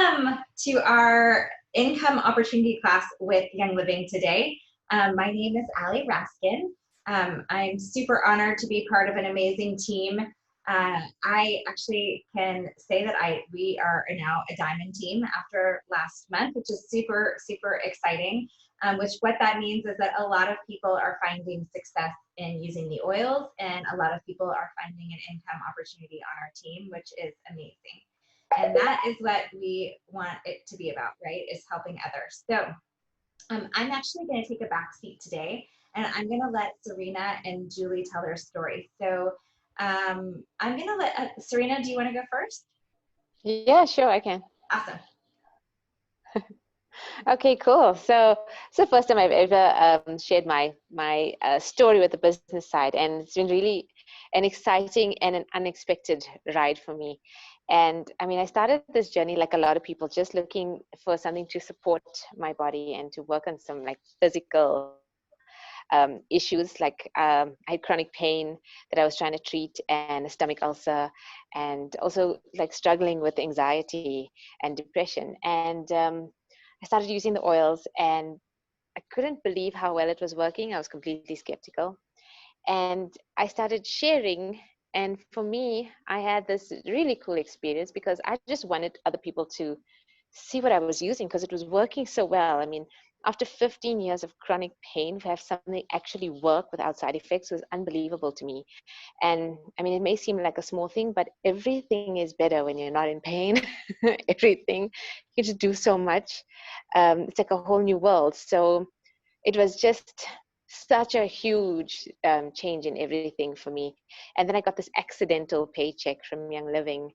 Welcome to our income opportunity class with Young Living today. My name is Allie Raskin. I'm super honored to be part of an amazing team. I actually can say that we are now a diamond team after last month, which is super, super exciting. What that means is that a lot of people are finding success in using the oils, and a lot of people are finding an income opportunity on our team, which is amazing. And that is what we want it to be about, right? Is helping others. So I'm actually going to take a back seat today, and I'm going to let Serena and Julie tell their story. So I'm going to let Serena, do you want to go first? Yeah, sure, I can. Awesome. Okay, cool. So it's the first time I've ever shared my story with the business side, and it's been really an exciting and an unexpected ride for me. And I mean, I started this journey like a lot of people, just looking for something to support my body and to work on some like physical issues. Like I had chronic pain that I was trying to treat, and a stomach ulcer, and also like struggling with anxiety and depression. And I started using the oils, and I couldn't believe how well it was working. I was completely skeptical. And I started sharing. And for me, I had this really cool experience because I just wanted other people to see what I was using because it was working so well. I mean, after 15 years of chronic pain, to have something actually work without side effects was unbelievable to me. And I mean, it may seem like a small thing, but everything is better when you're not in pain. Everything, you just do so much. It's like a whole new world. So it was just such a huge change in everything for me. And then I got this accidental paycheck from Young Living,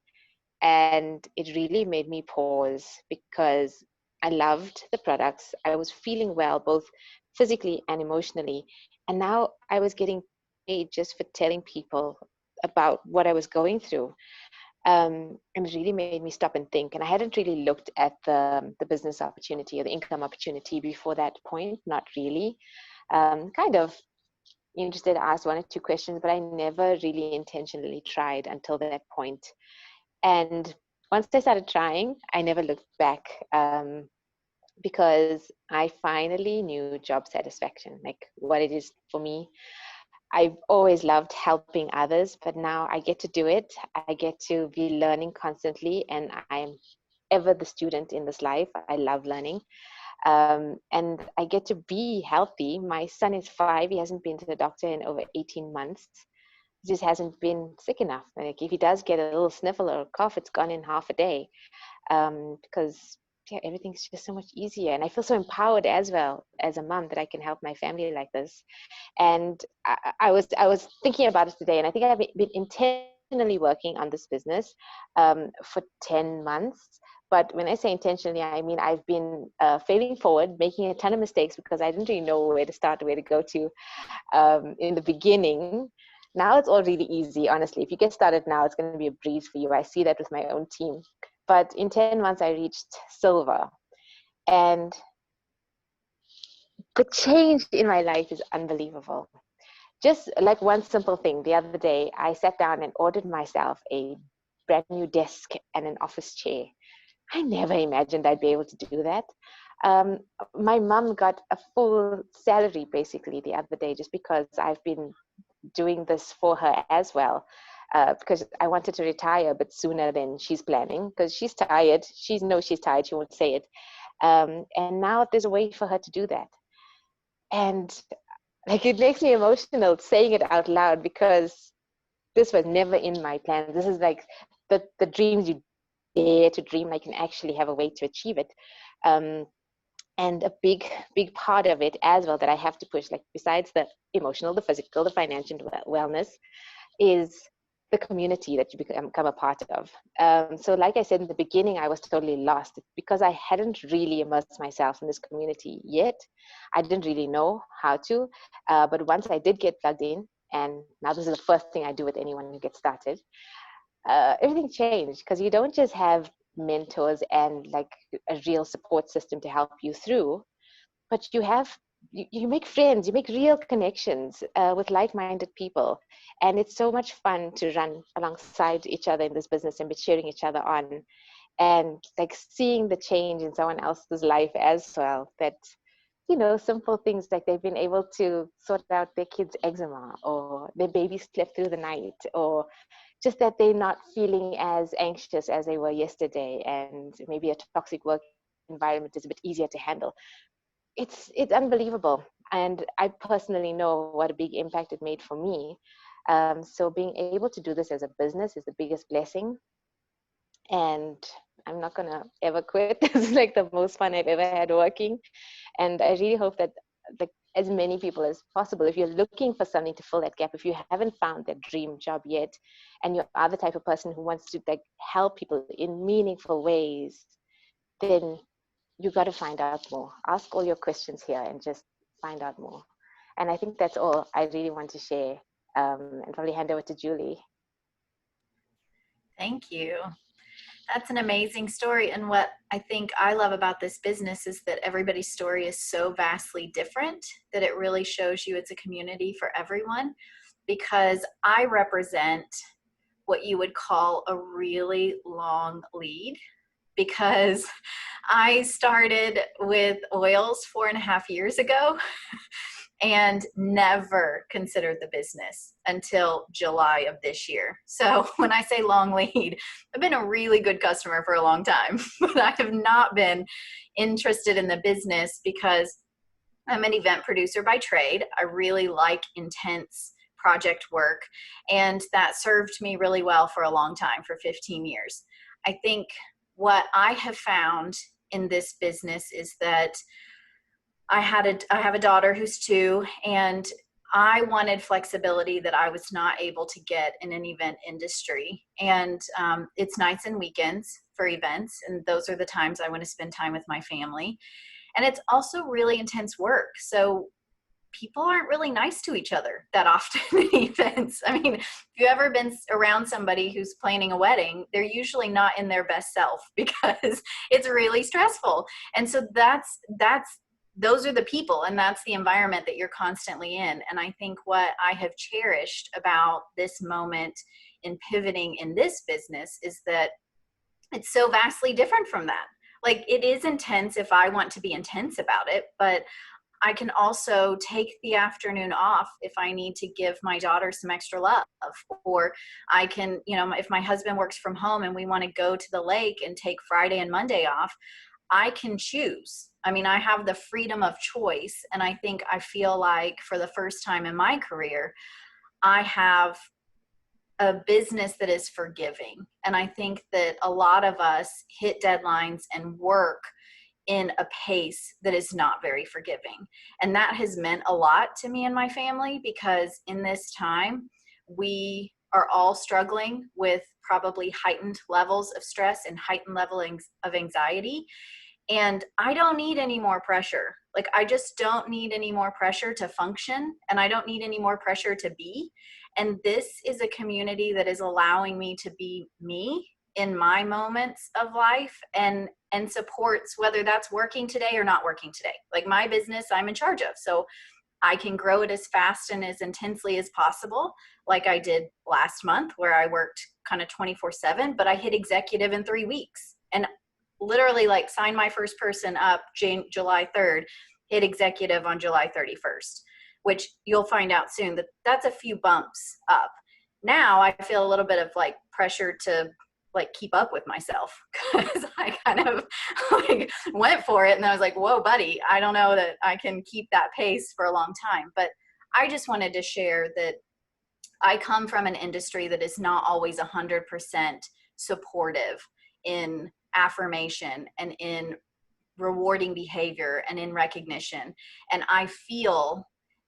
and it really made me pause because I loved the products. I was feeling well, both physically and emotionally. And now I was getting paid just for telling people about what I was going through. And it really made me stop and think. And I hadn't really looked at the business opportunity or the income opportunity before that point, not really. Kind of interested, asked one or two questions, but I never really intentionally tried until that point. And once I started trying, I never looked back because I finally knew job satisfaction, like what it is for me. I've always loved helping others, but now I get to do it. I get to be learning constantly, and I'm ever the student in this life. I love learning. And I get to be healthy. My son is 5. He hasn't been to the doctor in over 18 months. He just hasn't been sick enough. Like if he does get a little sniffle or a cough, it's gone in half a day. Because yeah, everything's just so much easier. And I feel so empowered as well as a mom that I can help my family like this. And I was thinking about it today, and I think I've been intentionally working on this business for 10 months. But when I say intentionally, I mean I've been failing forward, making a ton of mistakes because I didn't really know where to start, where to go to in the beginning. Now it's all really easy, honestly. If you get started now, it's going to be a breeze for you. I see that with my own team. But in 10 months, I reached silver. And the change in my life is unbelievable. Just like one simple thing, the other day, I sat down and ordered myself a brand new desk and an office chair. I never imagined I'd be able to do that. Um, my mom got a full salary basically the other day just because I've been doing this for her as well. Because I wanted to retire a bit sooner than she's planning because she's tired. She knows she's tired. She won't say it. And now there's a way for her to do that. And like it makes me emotional saying it out loud because this was never in my plans. This is like the dreams you dare to dream, I can actually have a way to achieve it. Um, and a big part of it as well that I have to push, like besides the emotional, the physical, the financial wellness, is the community that you become a part of. So like I said in the beginning, I was totally lost because I hadn't really immersed myself in this community yet. I didn't really know how to, but once I did get plugged in, and now this is the first thing I do with anyone who gets started, everything changed because you don't just have mentors and like a real support system to help you through, but you make friends, you make real connections with like-minded people, and it's so much fun to run alongside each other in this business and be cheering each other on. and like seeing the change in someone else's life as well, that simple things like they've been able to sort out their kids' eczema, or their baby slept through the night, or just that they're not feeling as anxious as they were yesterday, and maybe a toxic work environment is a bit easier to handle. It's unbelievable, and I personally know what a big impact it made for me. So being able to do this as a business is the biggest blessing, and I'm not gonna ever quit. It's like the most fun I've ever had working, and I really hope that like as many people as possible, if you're looking for something to fill that gap, if you haven't found that dream job yet, and you are the type of person who wants to like help people in meaningful ways, then you got to find out more. Ask all your questions here and just find out more. And I think that's all I really want to share, and probably hand over to Julie. Thank you. That's an amazing story. And what I think I love about this business is that everybody's story is so vastly different that it really shows you it's a community for everyone, because I represent what you would call a really long lead, because I started with oils 4.5 years ago and never considered the business until July of this year. So when I say long lead, I've been a really good customer for a long time, but I have not been interested in the business because I'm an event producer by trade. I really like intense project work, and that served me really well for a long time, for 15 years. I think what I have found in this business is that I have a daughter who's 2, and I wanted flexibility that I was not able to get in an event industry. And it's nights and weekends for events, and those are the times I want to spend time with my family. And it's also really intense work. So people aren't really nice to each other that often in events. I mean, if you've ever been around somebody who's planning a wedding, they're usually not in their best self because it's really stressful. And so those are the people, and that's the environment that you're constantly in. And I think what I have cherished about this moment in pivoting in this business is that it's so vastly different from that. Like, it is intense if I want to be intense about it, but I can also take the afternoon off if I need to give my daughter some extra love. Or I can, if my husband works from home and we want to go to the lake and take Friday and Monday off, I can choose. I mean, I have the freedom of choice. And I feel like for the first time in my career, I have a business that is forgiving. And I think that a lot of us hit deadlines and work in a pace that is not very forgiving. And that has meant a lot to me and my family, because in this time, we are all struggling with probably heightened levels of stress and heightened levels of anxiety. And I don't need any more pressure. Like, I just don't need any more pressure to function, and I don't need any more pressure to be. And this is a community that is allowing me to be me in my moments of life, and supports whether that's working today or not working today. Like, my business I'm in charge of, so I can grow it as fast and as intensely as possible, like I did last month, where I worked kind of 24/7, but I hit executive in 3 weeks, and literally like signed my first person up July 3rd, hit executive on July 31st, which you'll find out soon that that's a few bumps up. Now I feel a little bit of like pressure to like keep up with myself, because I kind of like went for it, and I was like, whoa, buddy, I don't know that I can keep that pace for a long time. But I just wanted to share that I come from an industry that is not always 100% supportive in affirmation and in rewarding behavior and in recognition. And I feel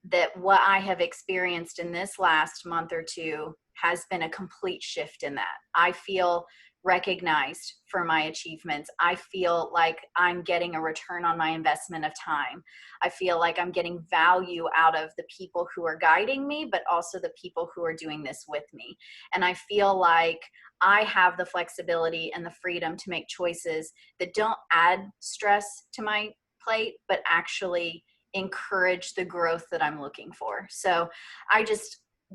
that what I have experienced in this last month or two has been a complete shift in that. I feel recognized for my achievements. I feel like I'm getting a return on my investment of time. I feel like I'm getting value out of the people who are guiding me, but also the people who are doing this with me. And I feel like I have the flexibility and the freedom to make choices that don't add stress to my plate, but actually encourage the growth that I'm looking for. So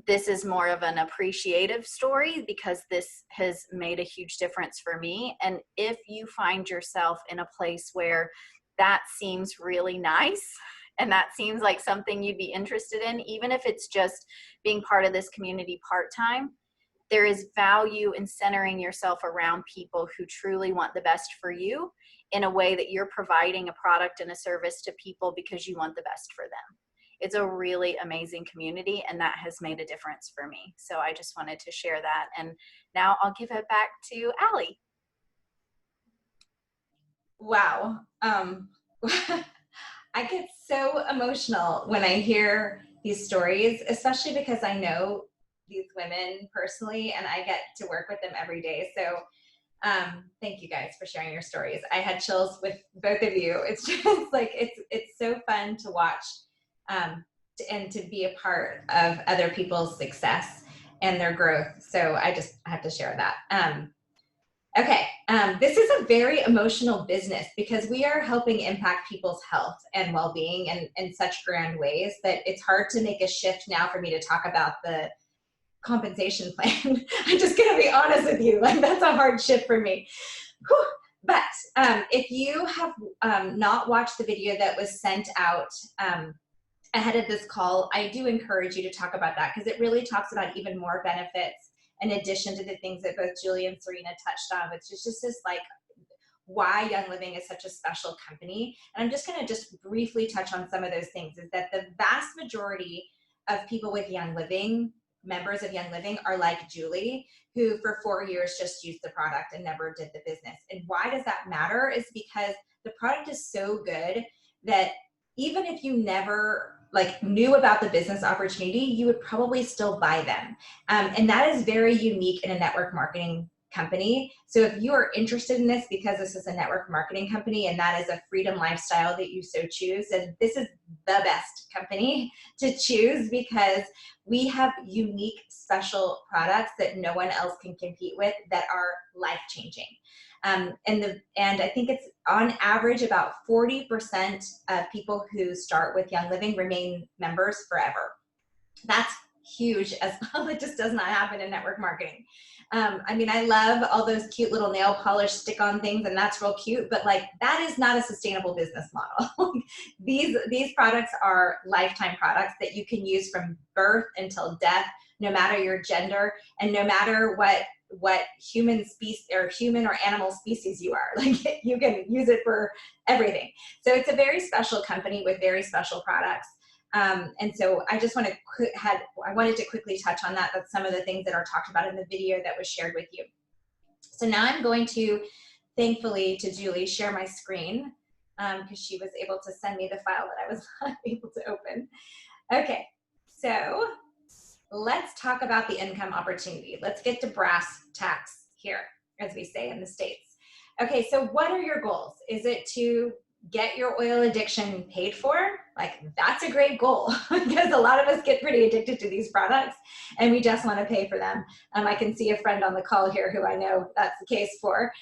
this is more of an appreciative story because this has made a huge difference for me. And if you find yourself in a place where that seems really nice and that seems like something you'd be interested in, even if it's just being part of this community part-time, there is value in centering yourself around people who truly want the best for you in a way that you're providing a product and a service to people because you want the best for them. It's a really amazing community, and that has made a difference for me. So I just wanted to share that. And now I'll give it back to Allie. Wow. I get so emotional when I hear these stories, especially because I know these women personally and I get to work with them every day. So thank you guys for sharing your stories. I had chills with both of you. It's just like, it's so fun to watch and to be a part of other people's success and their growth. So I have to share that. Okay, this is a very emotional business because we are helping impact people's health and well-being in such grand ways that it's hard to make a shift now for me to talk about the compensation plan. I'm just gonna be honest with you, like that's a hard shift for me. Whew. But if you have not watched the video that was sent out ahead of this call, I do encourage you to talk about that because it really talks about even more benefits in addition to the things that both Julie and Serena touched on, which is just this like why Young Living is such a special company. And I'm just gonna briefly touch on some of those things, is that the vast majority of people with Young Living, members of Young Living, are like Julie, who for 4 years just used the product and never did the business. And why does that matter? Is because the product is so good that even if you never knew about the business opportunity, you would probably still buy them. And that is very unique in a network marketing company. So if you are interested in this because this is a network marketing company and that is a freedom lifestyle that you so choose, then this is the best company to choose because we have unique, special products that no one else can compete with that are life-changing. And I think it's on average about 40% of people who start with Young Living remain members forever. That's huge as well. It just does not happen in network marketing. I mean, I love all those cute little nail polish stick-on things, and that's real cute, but like that is not a sustainable business model. These products are lifetime products that you can use from birth until death, no matter your gender, and no matter what human species or human or animal species you are. Like you can use it for everything. So it's a very special company with very special products. And so I just wanted to quickly touch on that. That's some of the things that are talked about in the video that was shared with you. So now I'm going to, thankfully to Julie, share my screen because she was able to send me the file that I was not able to open. Okay, so let's talk about the income opportunity. Let's get to brass tacks here, as we say in the States. Okay, so what are your goals? Is it to get your oil addiction paid for? Like, that's a great goal because a lot of us get pretty addicted to these products and we just want to pay for them. I can see a friend on the call here who I know that's the case for.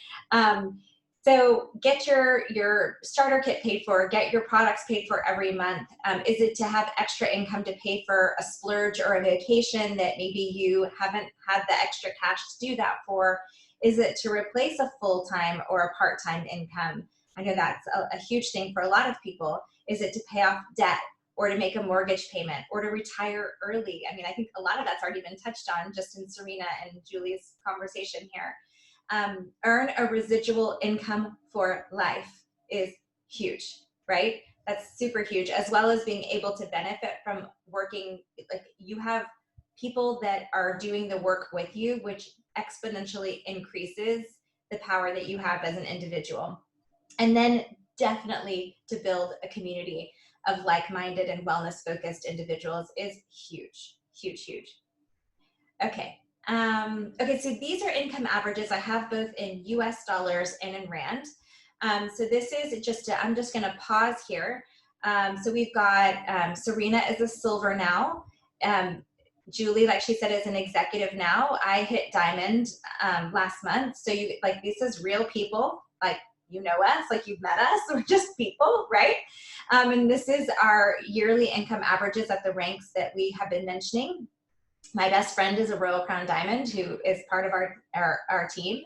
So get your starter kit paid for, get your products paid for every month. Is it to have extra income to pay for a splurge or a vacation that maybe you haven't had the extra cash to do that for? Is it to replace a full-time or a part-time income? I know that's a huge thing for a lot of people. Is it to pay off debt or to make a mortgage payment or to retire early? I mean, I think a lot of that's already been touched on just in Serena and Julie's conversation here. Earn a residual income for life is huge, right? That's super huge, as well as being able to benefit from working. Like you have people that are doing the work with you, which exponentially increases the power that you have as an individual. And then definitely to build a community of like-minded and wellness-focused individuals is huge, huge, huge. Okay. Okay, so these are income averages. I have both in US dollars and in Rand. So this is I'm just gonna pause here. So we've got Serena is a silver now. Julie, like she said, is an executive now. I hit diamond last month. So this is real people, like you know us, like you've met us, we're just people, right? And this is our yearly income averages at the ranks that we have been mentioning. My best friend is a Royal Crown Diamond who is part of our team.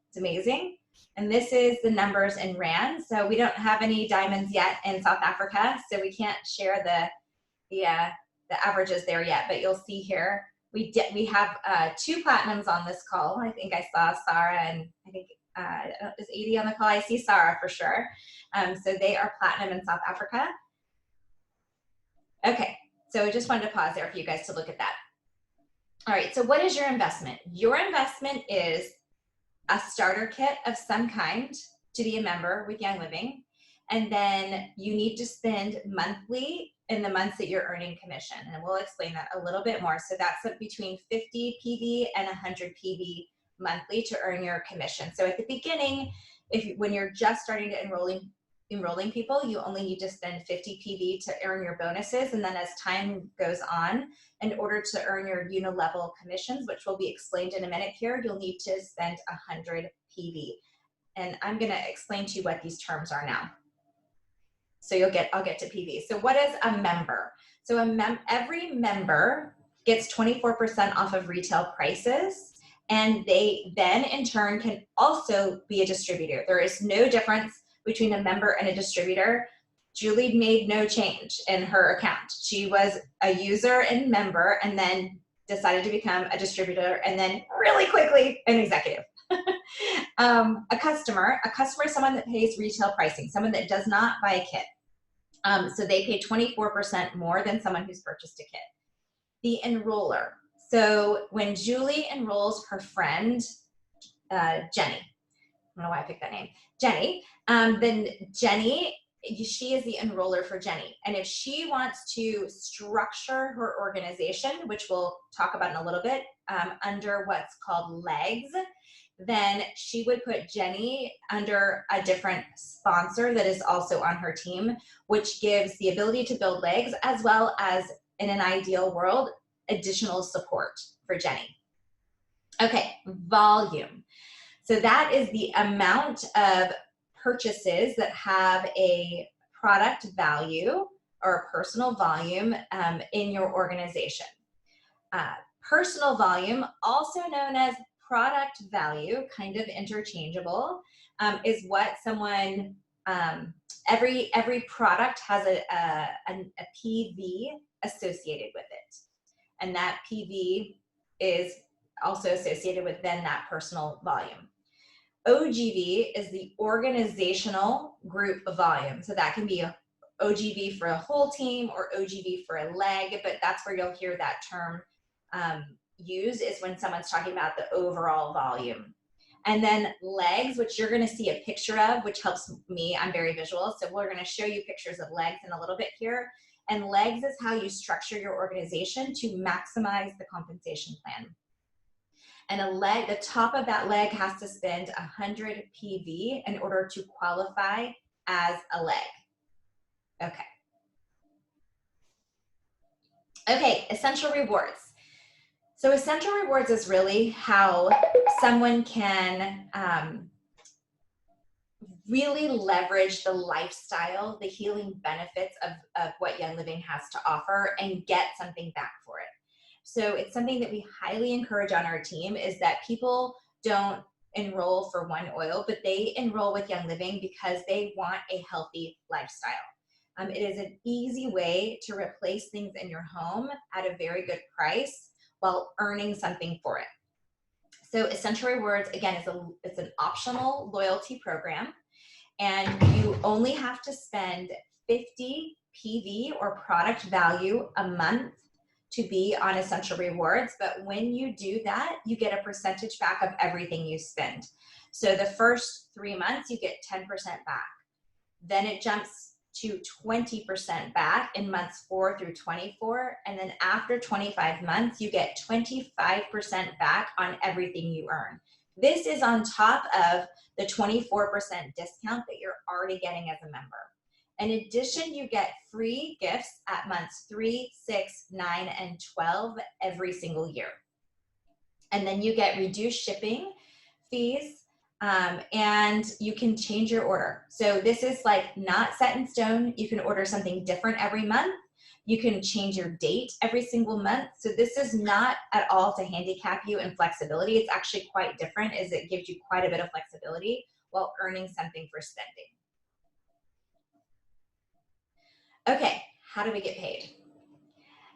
It's amazing. And this is the numbers in Rand. So we don't have any diamonds yet in South Africa, so we can't share the averages there yet, but you'll see here, we have 2 platinums on this call. I think I saw Sarah, and I think is Edie on the call? I see Sarah for sure. So they are platinum in South Africa. Okay, so I just wanted to pause there for you guys to look at that. All right, so what is your investment? Your investment is a starter kit of some kind to be a member with Young Living, and then you need to spend monthly in the months that you're earning commission, and we'll explain that a little bit more. So that's between 50 PV and 100 PV monthly to earn your commission. So at the beginning, when you're just starting to enrolling people, you only need to spend 50 PV to earn your bonuses, and then as time goes on, in order to earn your unilevel commissions, which will be explained in a minute here, you'll need to spend 100 PV. And I'm going to explain to you what these terms are now. So I'll get to PV. So what is a member? So every member gets 24% off of retail prices, and they then in turn can also be a distributor. There is no difference between a member and a distributor. Julie made no change in her account. She was a user and member, and then decided to become a distributor, and then really quickly an executive. A customer is someone that pays retail pricing, someone that does not buy a kit. So they pay 24% more than someone who's purchased a kit. The enroller. So when Julie enrolls her friend, Jenny, I don't know why I picked that name, Jenny, then Jenny, she is the enroller for Jenny. And if she wants to structure her organization, which we'll talk about in a little bit, under what's called legs, then she would put Jenny under a different sponsor that is also on her team, which gives the ability to build legs, as well as, in an ideal world, additional support for Jenny. Okay, volume. So that is the amount of purchases that have a product value or a personal volume in your organization. Personal volume, also known as product value, kind of interchangeable, is what someone, every product has a PV associated with it. And that PV is also associated with then that personal volume. OGV is the organizational group volume. So that can be a OGV for a whole team or OGV for a leg, but that's where you'll hear that term used, is when someone's talking about the overall volume. And then legs, which you're going to see a picture of, which helps me, I'm very visual, so we're going to show you pictures of legs in a little bit here. And legs is how you structure your organization to maximize the compensation plan. And a leg, the top of that leg has to spend 100 PV in order to qualify as a leg. Okay. Okay, essential rewards. So essential rewards is really how someone can really leverage the lifestyle, the healing benefits of what Young Living has to offer and get something back for it. So it's something that we highly encourage on our team, is that people don't enroll for one oil, but they enroll with Young Living because they want a healthy lifestyle. It is an easy way to replace things in your home at a very good price while earning something for it. So Essential Rewards, again, it's an optional loyalty program, and you only have to spend 50 PV or product value a month to be on Essential Rewards. But when you do that, you get a percentage back of everything you spend. So the first 3 months, you get 10% back. Then it jumps to 20% back in months 4 through 24. And then after 25 months, you get 25% back on everything you earn. This is on top of the 24% discount that you're already getting as a member. In addition, you get free gifts at months 3, 6, 9, and 12 every single year. And then you get reduced shipping fees, and you can change your order. So this is like not set in stone. You can order something different every month. You can change your date every single month. So this is not at all to handicap you in flexibility. It's actually quite different, as it gives you quite a bit of flexibility while earning something for spending. Okay, how do we get paid?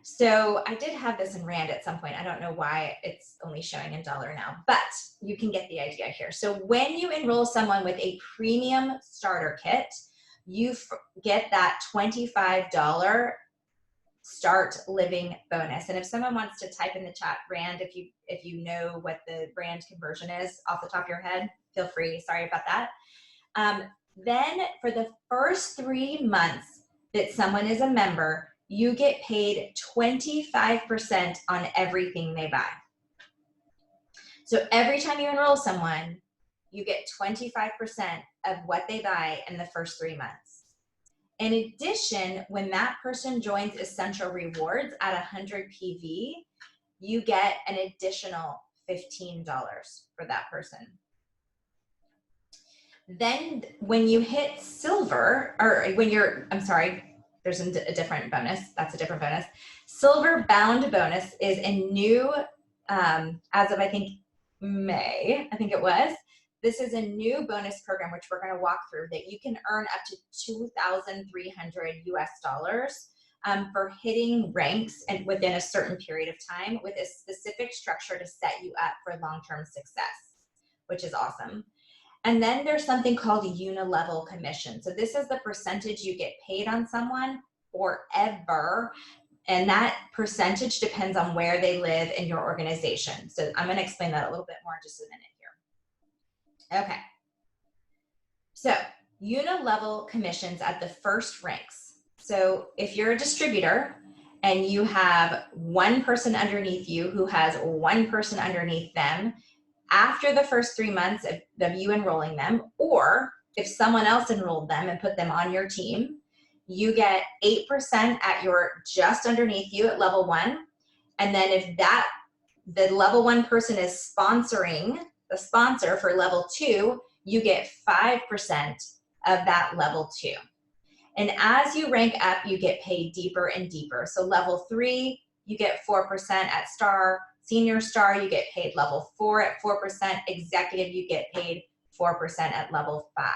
So I did have this in Rand at some point. I don't know why it's only showing in dollar now, but you can get the idea here. So when you enroll someone with a premium starter kit, you get that $25 start living bonus. And if someone wants to type in the chat, Rand, if you know what the Rand conversion is off the top of your head, feel free. Sorry about that. Then for the first 3 months that someone is a member, you get paid 25% on everything they buy. So every time you enroll someone, you get 25% of what they buy in the first 3 months. In addition, when that person joins Essential Rewards at 100 PV, you get an additional $15 for that person. Then when you hit silver, or when you're, I'm sorry, there's a different bonus. That's a different bonus. Silver Bound bonus is a new, as of I think May, I think it was. This is a new bonus program, which we're going to walk through, that you can earn up to $2,300 US for hitting ranks and within a certain period of time, with a specific structure to set you up for long-term success, which is awesome. And then there's something called unilevel commission. So this is the percentage you get paid on someone forever. And that percentage depends on where they live in your organization. So I'm going to explain that a little bit more in just a minute here. Okay. So unilevel commissions at the first ranks. So if you're a distributor and you have one person underneath you who has one person underneath them, after the first 3 months of you enrolling them, or if someone else enrolled them and put them on your team, you get 8% at your just underneath you at level 1. And then if the level 1 person is sponsoring the sponsor for level 2, you get 5% of that level 2. And as you rank up, you get paid deeper and deeper. So level 3, you get 4% at star. Senior star, you get paid level 4 at 4%. Executive, you get paid 4% at level 5.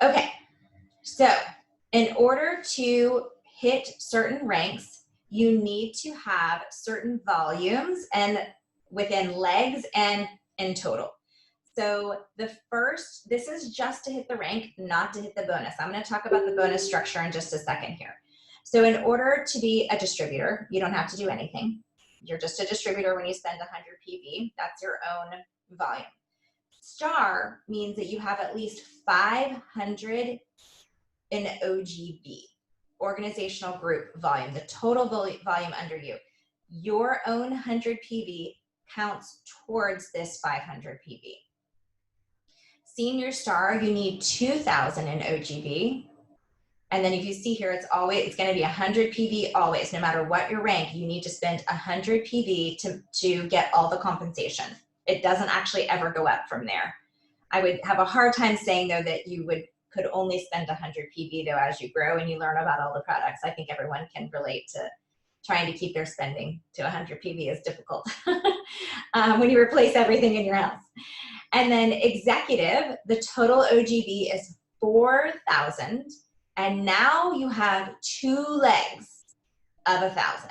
Okay, so in order to hit certain ranks, you need to have certain volumes and within legs and in total. So this is just to hit the rank, not to hit the bonus. I'm going to talk about the bonus structure in just a second here. So in order to be a distributor, you don't have to do anything. You're just a distributor when you spend 100 PV. That's your own volume. Star means that you have at least 500 in OGV, organizational group volume, the total volume under you. Your own 100 PV counts towards this 500 PV. Senior star, you need 2,000 in OGV. And then if you see here, it's going to be 100 PV always. No matter what your rank, you need to spend 100 PV to get all the compensation. It doesn't actually ever go up from there. I would have a hard time saying, though, that you could only spend 100 PV, though, as you grow and you learn about all the products. I think everyone can relate to trying to keep their spending to 100 PV is difficult when you replace everything in your house. And then executive, the total OGV is 4,000. And now you have 2 legs of 1,000.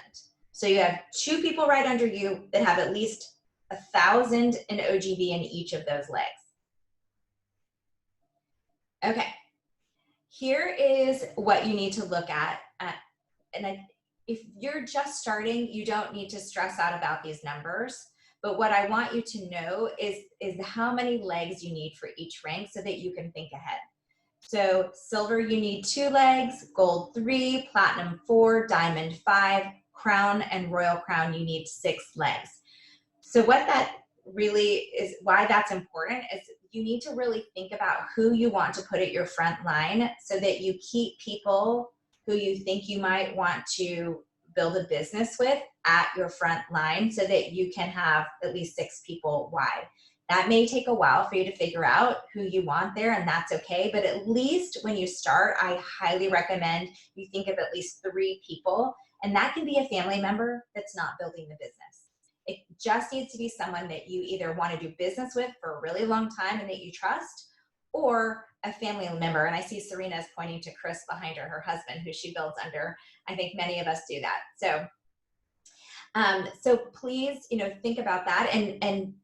So you have 2 people right under you that have at least 1,000 in OGV in each of those legs. Okay, here is what you need to look at. If you're just starting, you don't need to stress out about these numbers. But what I want you to know is how many legs you need for each rank so that you can think ahead. So silver, you need 2 legs, gold 3, platinum 4, diamond 5, crown and royal crown, you need 6 legs. So what that really is, why that's important, is you need to really think about who you want to put at your front line so that you keep people who you think you might want to build a business with at your front line so that you can have at least 6 people wide. That may take a while for you to figure out who you want there, and that's okay. But at least when you start, I highly recommend you think of at least 3 people, and that can be a family member that's not building the business. It just needs to be someone that you either want to do business with for a really long time and that you trust, or a family member. And I see Serena's pointing to Chris behind her husband, who she builds under. I think many of us do that. So please, think about that. And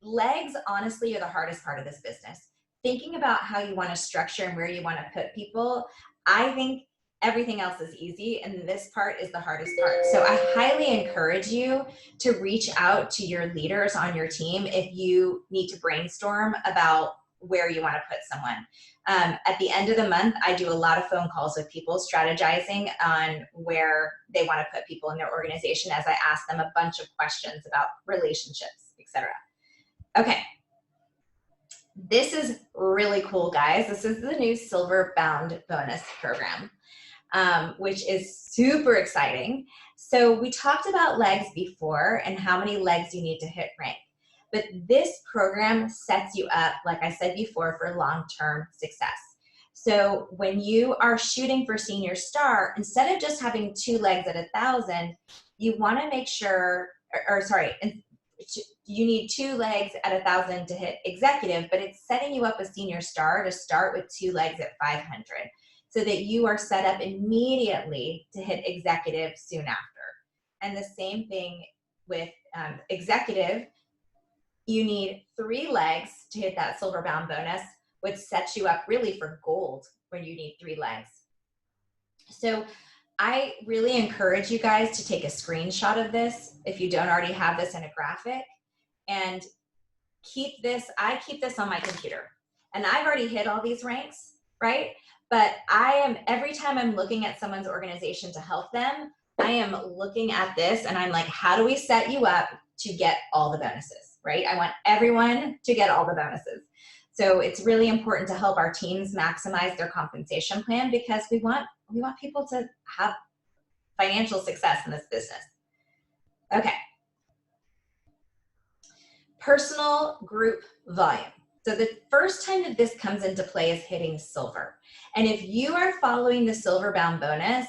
legs, honestly, are the hardest part of this business. Thinking about how you want to structure and where you want to put people, I think everything else is easy, and this part is the hardest part. So I highly encourage you to reach out to your leaders on your team if you need to brainstorm about where you want to put someone. At the end of the month, I do a lot of phone calls with people strategizing on where they want to put people in their organization as I ask them a bunch of questions about relationships, etc. Okay, this is really cool, guys. This is the new Silver Bound bonus program, which is super exciting. So we talked about legs before and how many legs you need to hit rank. But this program sets you up, like I said before, for long-term success. So when you are shooting for Senior Star, instead of just having 2 legs at 1,000, you want to make sure, you need 2 legs at 1,000 to hit executive, but it's setting you up a Senior Star to start with 2 legs at 500, so that you are set up immediately to hit executive soon after. And the same thing with executive. You need 3 legs to hit that Silver Bound bonus, which sets you up really for gold when you need 3 legs. So I really encourage you guys to take a screenshot of this if you don't already have this in a graphic, and I keep this on my computer. And I've already hit all these ranks, right? But every time I'm looking at someone's organization to help them, I am looking at this and I'm like, how do we set you up to get all the bonuses, right? I want everyone to get all the bonuses. So it's really important to help our teams maximize their compensation plan, because we want people to have financial success in this business. Okay. Personal group volume. So the first time that this comes into play is hitting silver. And if you are following the Silver Bound bonus,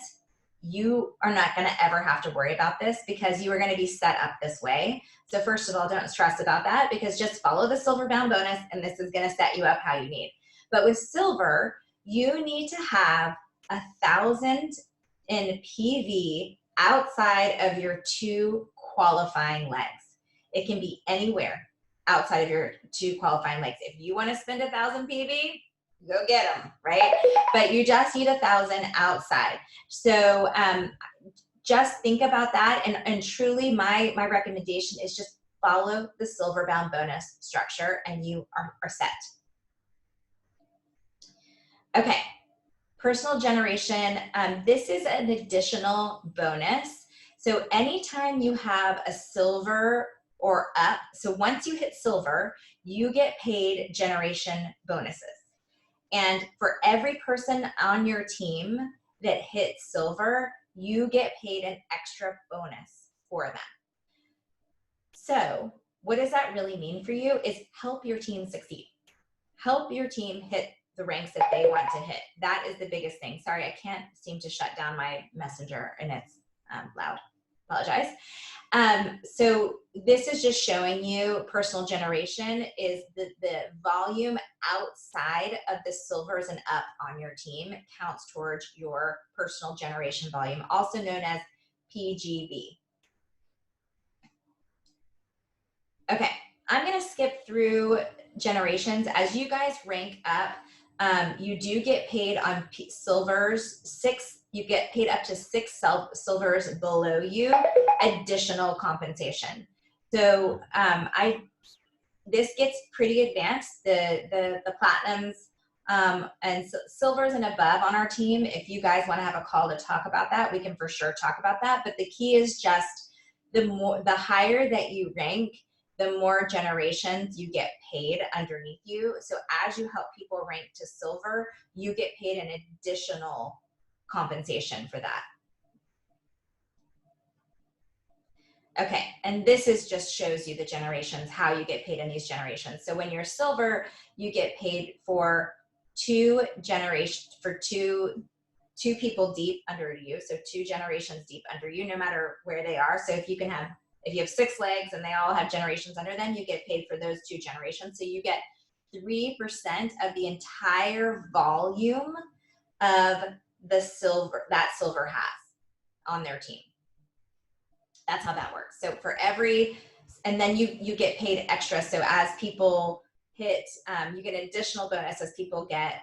you are not going to ever have to worry about this, because you are going to be set up this way. So first of all, don't stress about that, because just follow the Silver Bound bonus and this is going to set you up how you need. But with silver, you need to have 1,000 in PV outside of your 2 qualifying legs. It can be anywhere outside of your 2 qualifying legs. If you want to spend 1,000 PV, go get them, right? But you just need 1,000 outside. So just think about that. And truly, my recommendation is just follow the Silver Bound bonus structure and you are set. Okay, personal generation. This is an additional bonus. So anytime you have a silver or up, so once you hit silver, you get paid generation bonuses. And for every person on your team that hits silver, you get paid an extra bonus for them. So what does that really mean for you is help your team succeed. Help your team hit the ranks that they want to hit. That is the biggest thing. Sorry, I can't seem to shut down my messenger and it's loud. Apologize. So this is just showing you personal generation is the volume outside of the silvers and up on your team counts towards your personal generation volume, also known as PGV. Okay, I'm going to skip through generations. As you guys rank up, you do get paid on silvers, 6. You get paid up to 6 silvers below you, additional compensation. So this gets pretty advanced. The platinums and silvers and above on our team. If you guys want to have a call to talk about that, we can for sure talk about that. But the key is just the higher that you rank, the more generations you get paid underneath you. So as you help people rank to silver, you get paid an additional compensation for that. Okay, and this is just shows you the generations, how you get paid in these generations. So when you're silver, you get paid for two generations, for two people deep under you, so 2 generations deep under you, no matter where they are. So if you have 6 legs and they all have generations under them, you get paid for those 2 generations. So you get 3% of the entire volume of the silver that silver has on their team. That's how that works. So for every, and then you get paid extra. So as people hit, you get an additional bonus as people get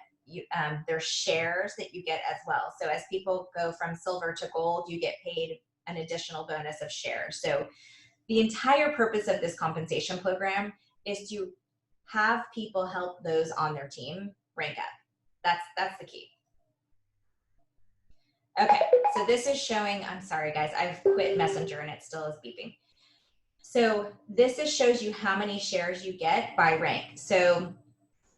their shares that you get as well. So as people go from silver to gold, you get paid an additional bonus of shares. So the entire purpose of this compensation program is to have people help those on their team rank up. That's the key. Okay, so this is showing, I'm sorry guys, I've quit Messenger and it still is beeping. So this shows you how many shares you get by rank. So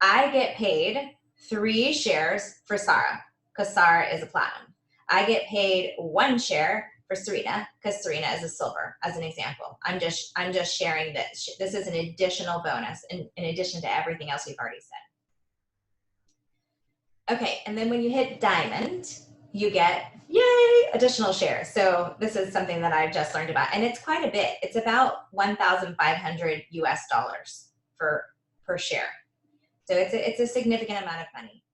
I get paid 3 shares for Sarah, because Sarah is a platinum. I get paid 1 share for Serena, because Serena is a silver, as an example. I'm just sharing this. This is an additional bonus in addition to everything else we've already said. Okay, and then when you hit diamond, you get, yay, additional shares. So this is something that I just learned about, and it's quite a bit. It's about $1,500 US per share. So it's a significant amount of money.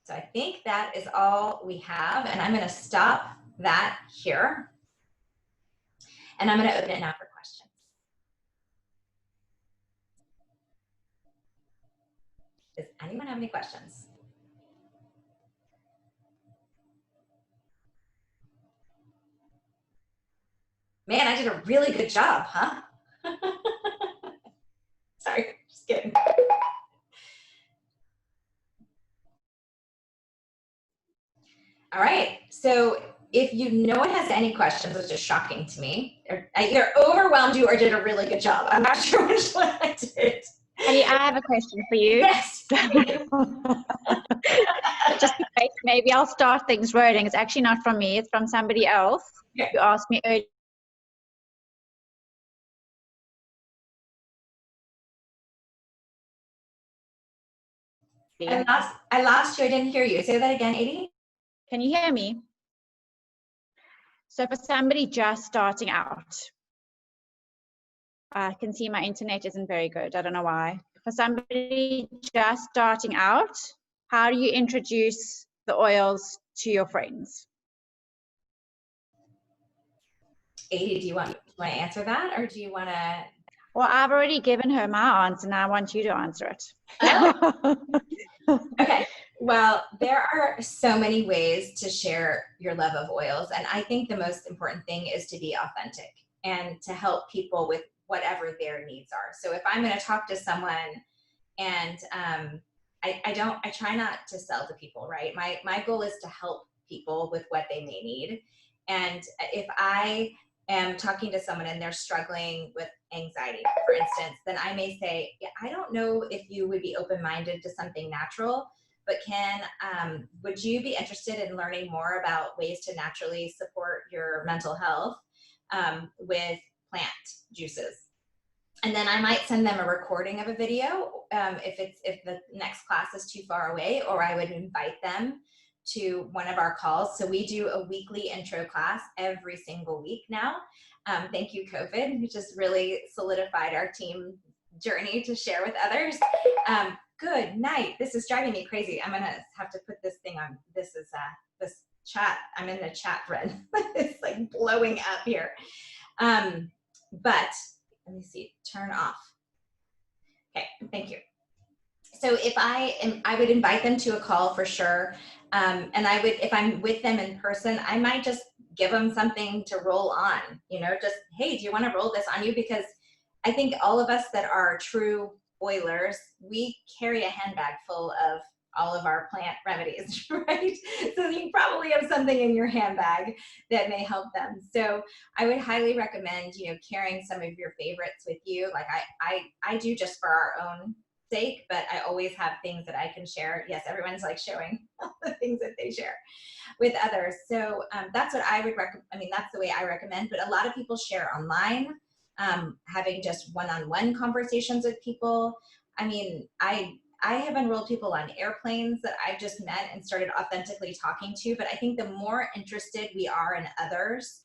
So I think that is all we have, and I'm going to stop that here, and I'm going to open it now for questions. Does anyone have any questions? Man, I did a really good job, huh? Sorry, just kidding. All right, so if no one has any questions, which is shocking to me, I either overwhelmed you or did a really good job. I'm not sure which one I did. Ellie, I have a question for you. Yes. Just in case, maybe I'll start things rolling. It's actually not from me, it's from somebody else who asked me earlier. I lost you. I didn't hear you. Say that again, Edie. Can you hear me? So for somebody just starting out, I can see my internet isn't very good. I don't know why. For somebody just starting out, how do you introduce the oils to your friends? Edie, do you want to answer that, or do you want to? Well, I've already given her my answer, and I want you to answer it. Oh. Okay. Well, there are so many ways to share your love of oils, and I think the most important thing is to be authentic and to help people with whatever their needs are. So if I'm going to talk to someone, and I try not to sell to people, right? My goal is to help people with what they may need, and if I am talking to someone and they're struggling with anxiety, for instance, then I may say, yeah, I don't know if you would be open-minded to something natural, but would you be interested in learning more about ways to naturally support your mental health with plant juices? And then I might send them a recording of a video if the next class is too far away, or I would invite them to one of our calls. So we do a weekly intro class every single week now. Thank you, COVID, which just really solidified our team journey to share with others. Good night. This is driving me crazy. I'm gonna have to put this thing on. This chat. I'm in the chat thread. It's like blowing up here. But let me see. Turn off. Okay. Thank you. So if I would invite them to a call for sure. And if I'm with them in person, I might just give them something to roll on, just, hey, do you want to roll this on you? Because I think all of us that are true oilers, we carry a handbag full of all of our plant remedies, right? So you probably have something in your handbag that may help them. So I would highly recommend, carrying some of your favorites with you. Like I do just for our own sake, but I always have things that I can share. Yes, everyone's like showing the things that they share with others. So that's what I would recommend. I mean, that's the way I recommend, but a lot of people share online, having just one-on-one conversations with people. I mean, I have enrolled people on airplanes that I've just met and started authentically talking to, but I think the more interested we are in others,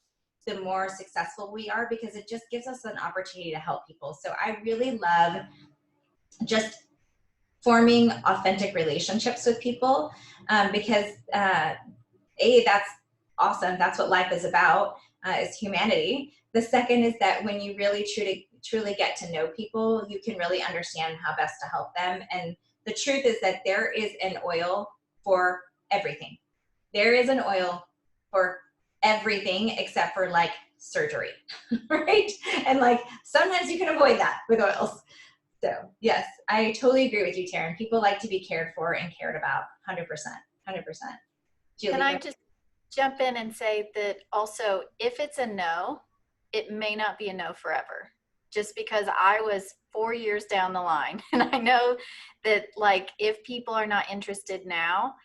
the more successful we are, because it just gives us an opportunity to help people. So I really love just forming authentic relationships with people, because that's awesome. That's what life is about, is humanity. The second is that when you really truly get to know people, you can really understand how best to help them. And the truth is that there is an oil for everything. There is an oil for everything except for like surgery, right? And like sometimes you can avoid that with oils. So yes, I totally agree with you, Taryn. People like to be cared for and cared about. 100%. Julie, Can I just jump in and say that also, if it's a no, it may not be a no forever. Just because I was 4 years down the line, and I know that like if people are not interested now,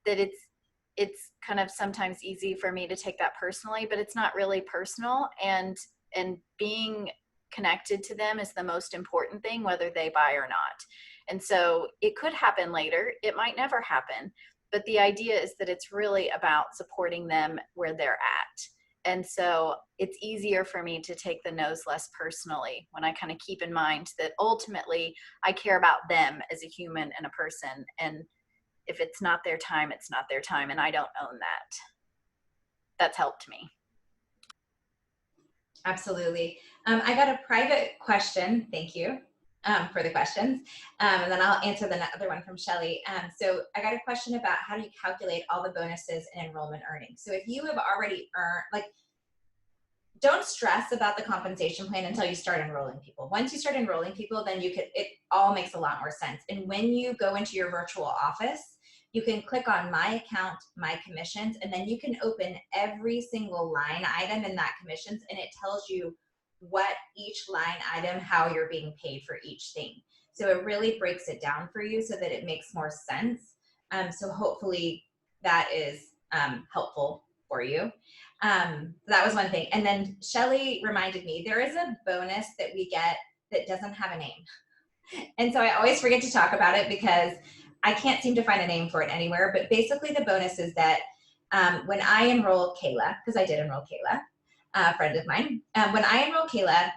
that it's kind of sometimes easy for me to take that personally, but it's not really personal, and being connected to them is the most important thing, whether they buy or not. And so it could happen later, it might never happen, but the idea is that it's really about supporting them where they're at. And so it's easier for me to take the no's less personally when I kind of keep in mind that ultimately I care about them as a human and a person, and if it's not their time, it's not their time, and I don't own that. That's helped me. absolutely. I got a private question. Thank you for the questions. And then I'll answer the other one from Shelly. So I got a question about how do you calculate all the bonuses and enrollment earnings. So if you have already earned, like, don't stress about the compensation plan until you start enrolling people. Once you start enrolling people, then it all makes a lot more sense. And when you go into your virtual office, you can click on my account, my commissions, and then you can open every single line item in that commissions, and it tells you what each line item, how you're being paid for each thing. So it really breaks it down for you so that it makes more sense. So hopefully that is helpful for you. That was one thing. And then Shelly reminded me, there is a bonus that we get that doesn't have a name. And so I always forget to talk about it because I can't seem to find a name for it anywhere. But basically the bonus is that when I enroll Kayla, because I did enroll Kayla, a friend of mine, when I enroll Kayla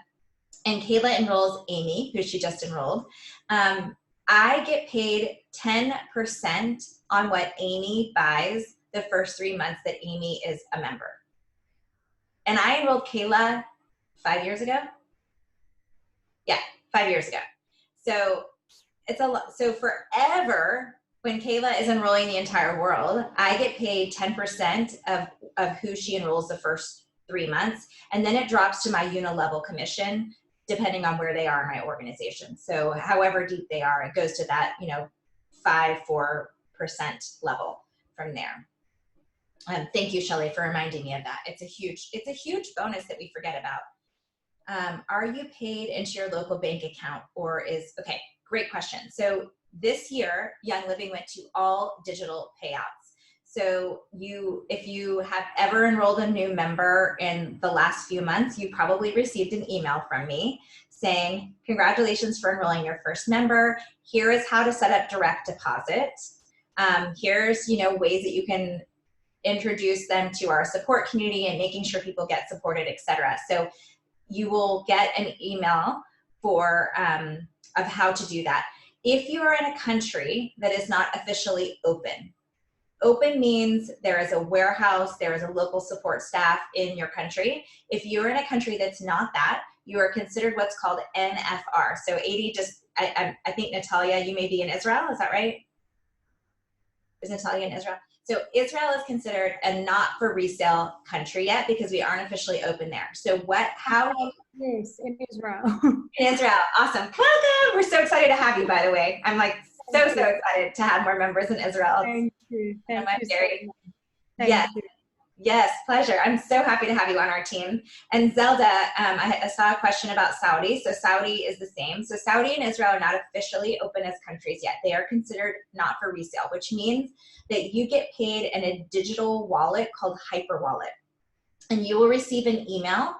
and Kayla enrolls Amy, who she just enrolled, I get paid 10% on what Amy buys the first 3 months that Amy is a member. And I enrolled Kayla 5 years ago. Yeah, 5 years ago. So it's a lot. So forever, when Kayla is enrolling the entire world, I get paid 10% of who she enrolls the first 3 months. And then it drops to my unilevel commission, depending on where they are in my organization. So however deep they are, it goes to that, 4% level from there. Thank you, Shelly, for reminding me of that. It's a huge bonus that we forget about. Are you paid into your local bank account okay, great question. So this year, Young Living went to all digital payouts. So if you have ever enrolled a new member in the last few months, you probably received an email from me saying, congratulations for enrolling your first member. Here is how to set up direct deposit. Here's, ways that you can introduce them to our support community and making sure people get supported, etc. So you will get an email of how to do that. If you are in a country that is not officially open means there is a warehouse, there is a local support staff in your country. If you're in a country that's not that, you are considered what's called NFR. So 80, I think Natalia, you may be in Israel, is that right? Is Natalia in Israel? So Israel is considered a not for resale country yet because we aren't officially open there. So Yes, in Israel. In Israel, awesome. Welcome. We're so excited to have you, by the way. I'm like so excited to have more members in Israel. Thank you. Thank you. Yes. Yes, pleasure. I'm so happy to have you on our team. And Zelda, I saw a question about Saudi. So Saudi is the same. So Saudi and Israel are not officially open as countries yet. They are considered not for resale, which means that you get paid in a digital wallet called Hyperwallet. And you will receive an email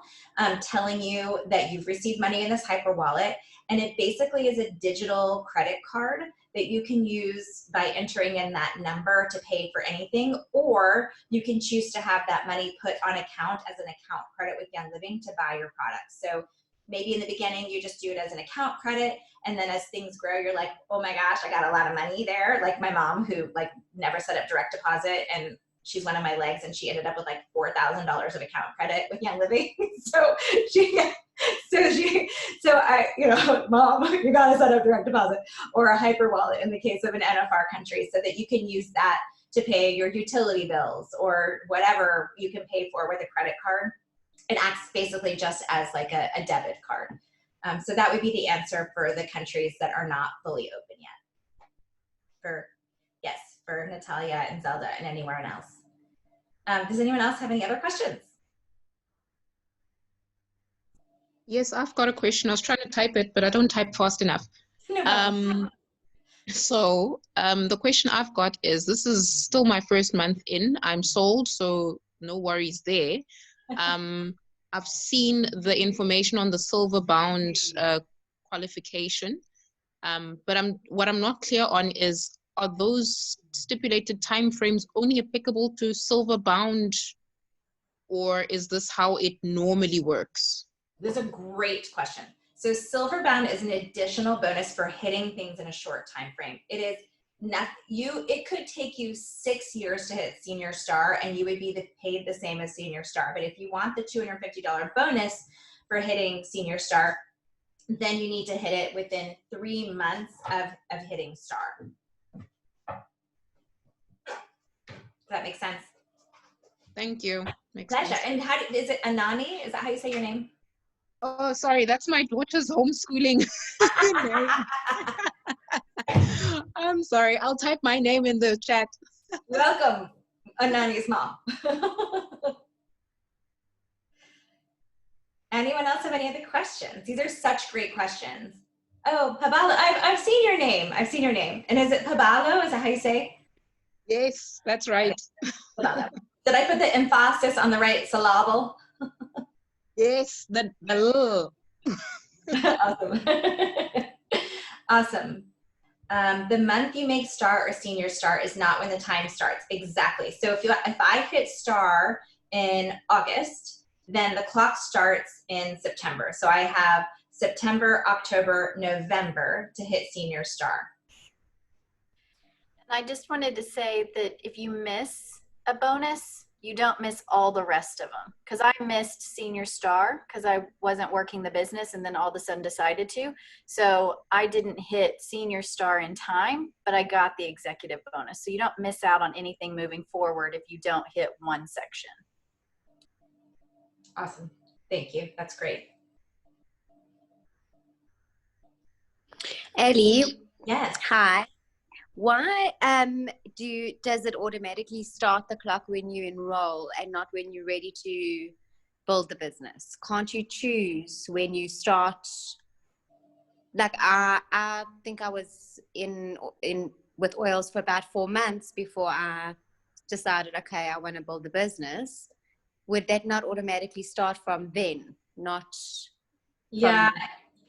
telling you that you've received money in this Hyperwallet. And it basically is a digital credit card that you can use by entering in that number to pay for anything, or you can choose to have that money put on account as an account credit with Young Living to buy your products. So maybe in the beginning you just do it as an account credit, and then as things grow you're like, oh my gosh, I got a lot of money there. Like my mom, who like never set up direct deposit, and she's one of my legs, and she ended up with like $4,000 of account credit with Young Living. So I, you know, mom, you gotta set up direct deposit or a hyper wallet in the case of an NFR country, so that you can use that to pay your utility bills or whatever you can pay for with a credit card. It acts basically just as like a debit card. So that would be the answer for the countries that are not fully open yet. For Natalia and Zelda and anyone else. Does anyone else have any other questions? Yes, I've got a question. I was trying to type it, but I don't type fast enough. No problem. The question I've got is, this is still my first month in. I'm sold, so no worries there. I've seen the information on the silver bound qualification, but what I'm not clear on is, are those stipulated timeframes only applicable to silver bound, or is this how it normally works? This is a great question. So silver bound is an additional bonus for hitting things in a short time frame. It could take you 6 years to hit senior star, and you would be paid the same as senior star. But if you want the $250 bonus for hitting senior star, then you need to hit it within 3 months of hitting star. Does that make sense? Thank you. Makes Pleasure. sense. And is it Anani? Is that how you say your name? Oh, sorry, that's my daughter's homeschooling name. I'm sorry, I'll type my name in the chat. Welcome, Anani's mom. Anyone else have any other questions? These are such great questions. Oh, Pabalo, I've seen your name. I've seen your name. And is it Pabalo? Is that how you say? Yes, that's right. Pabalo. Did I put the emphasis on the right syllable? Yes, the Awesome. Awesome. The month you make star or senior star is not when the time starts. Exactly. So if I hit star in August, then the clock starts in September. So I have September, October, November to hit senior star. And I just wanted to say that if you miss a bonus, you don't miss all the rest of them. Because I missed senior star because I wasn't working the business and then all of a sudden decided to. So I didn't hit senior star in time, but I got the executive bonus. So you don't miss out on anything moving forward if you don't hit one section. Awesome. Thank you. That's great. Ellie. Yes. Hi. Why does it automatically start the clock when you enroll and not when you're ready to build the business? Can't you choose when you start? Like I think I was in with oils for about 4 months before I decided, okay, I want to build the business. Would that not automatically start from then, not Yeah.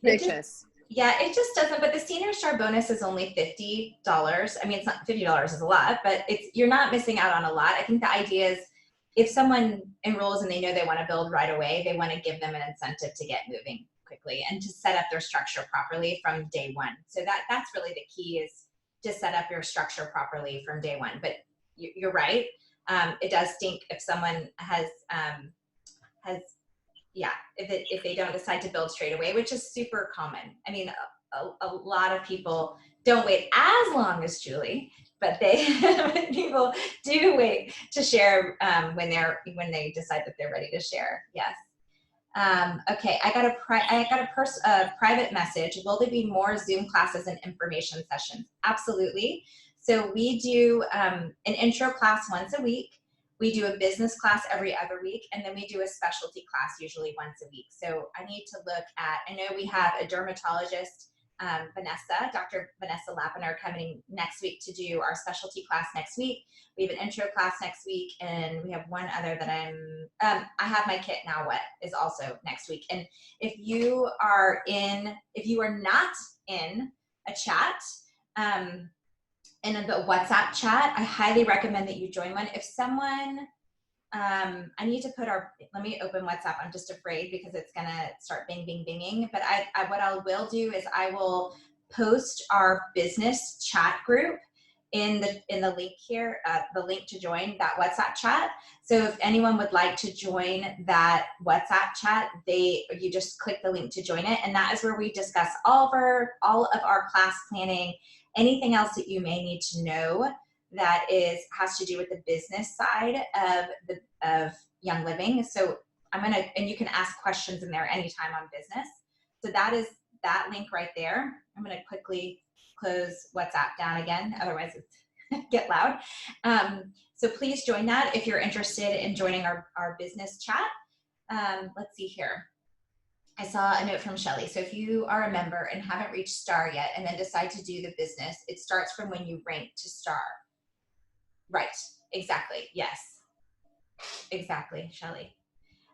purchase? Yeah, it just doesn't, but the senior star bonus is only $50. I mean, it's not, $50 is a lot, but you're not missing out on a lot. I think the idea is if someone enrolls and they know they want to build right away, they want to give them an incentive to get moving quickly and to set up their structure properly from day one. So that's really the key, is to set up your structure properly from day one. But you're right. It does stink if someone if they don't decide to build straight away, which is super common. I mean, a lot of people don't wait as long as Julie, but people do wait to share when they decide that they're ready to share. Yes. Okay, I got a private message. Will there be more Zoom classes and information sessions? Absolutely. So we do an intro class once a week. We do a business class every other week, and then we do a specialty class usually once a week. So I need to look at, I know we have a dermatologist, Dr. Vanessa Lappiner, coming next week to do our specialty class next week. We have an intro class next week, and we have one other that I have my kit now what is also next week. And if you are not in a chat, in the WhatsApp chat, I highly recommend that you join one. If someone, I need to put let me open WhatsApp. I'm just afraid because it's gonna start binging. But what I will do is I will post our business chat group in the link here, the link to join that WhatsApp chat. So if anyone would like to join that WhatsApp chat, you just click the link to join it, and that is where we discuss all of our class planning, anything else that you may need to know that has to do with the business side of Young Living. So and you can ask questions in there anytime on business. So that is that link right there. I'm gonna quickly close WhatsApp down again, otherwise it's get loud. So please join that if you're interested in joining our business chat. Let's see here. I saw a note from Shelly. So if you are a member and haven't reached star yet and then decide to do the business, it starts from when you rank to star. Right, exactly, yes. Exactly, Shelly.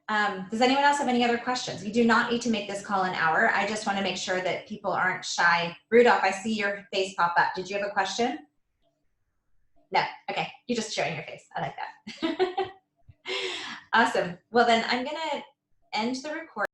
Does anyone else have any other questions? You do not need to make this call an hour. I just want to make sure that people aren't shy. Rudolph, I see your face pop up. Did you have a question? No, okay, you're just showing your face. I like that. Awesome. Well then I'm gonna end the recording.